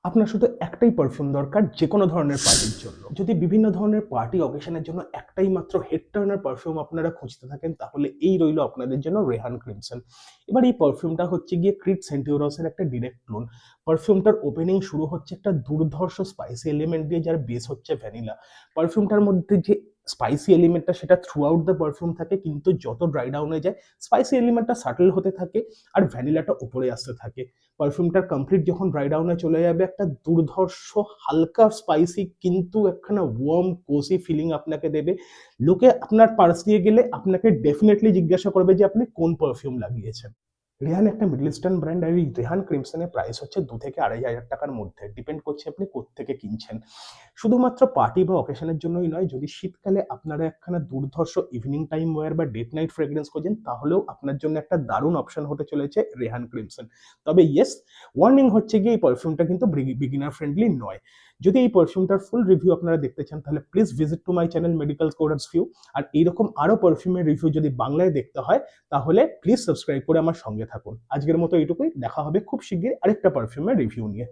আপনার শুধু একটাই পারফিউম দরকার যেকোনো ধরনের পার্টির জন্য। যদি বিভিন্ন ধরনের পার্টি অকেশনের জন্য একটাই মাত্র হেড টার্নার পারফিউম আপনারা খুঁজতে থাকেন তাহলে এই রইল আপনাদের জন্য রেহান ক্রিমসন। এবার এই পারফিউমটা হচ্ছে গিয়ে ক্রিড সেন্টিউরাসের একটা ডিরেক্ট ক্লোন। পারফিউমটার ওপেনিং শুরু হচ্ছে একটা দুর্ধর্ষ স্পাইসি এলিমেন্ট দিয়ে, যার বেস হচ্ছে ভ্যানিলা। পারফিউমটার মধ্যে যে স্পাইসি এলিমেন্টটা সেটা থ্রু আউট দ্য পারফিউম থাকে, কিন্তু যত ড্রাই ডাউনে যায় স্পাইসি এলিমেন্টটা সাটল হতে থাকে আর ভ্যানিলাটা উপরে আসতে থাকে। পারফিউমটার কমপ্লিট যখন ড্রাই ডাউনে চলে যাবে একটা দুর্ধর্ষ হালকা স্পাইসি কিন্তু একখানা ওয়ার্ম কোসি ফিলিং আপনাকে দেবে। লোকে আপনার পার্স দিয়ে গেলে আপনাকে ডেফিনেটলি জিজ্ঞাসা করবে যে আপনি কোন পারফিউম লাগিয়েছেন। রেহান একটা মিডল ইস্টার্ন ব্র্যান্ড, আর এই রেহান ক্রিমসনের প্রাইস হচ্ছে 2 থেকে 2,500 টাকার মধ্যে, ডিপেন্ড করছে আপনি কোত্থেকে কিনছেন। শুধুমাত্র পার্টি বা অকেশনের জন্যই নয়, যদি শীতকালে আপনারা একখানা দুর্ধর্ষ ইভিনিং টাইম ওয়্যার বা ডেট নাইট ফ্রেগ্রেন্স খোঁজেন তাহলেও আপনার জন্য একটা দারুণ অপশন হতে চলেছে রেহান ক্রিমসন। তবে ইয়েস, ওয়ার্নিং হচ্ছে গিয়ে এই পারফিউমটা কিন্তু বিগিনার ফ্রেন্ডলি নয়। যদি এই পারফিউমটার ফুল রিভিউ আপনারা দেখতে চান তাহলে please visit to my channel medical coders view. আর এইরকম আরো পারফিউমের রিভিউ যদি বাংলায় দেখতে হয় তাহলে প্লিজ সাবস্ক্রাইব করে আমার সঙ্গে থাকুন। আজকের মতো এইটুকুই, দেখা হবে খুব শিগগির আরেকটা পারফিউমের রিভিউ নিয়ে।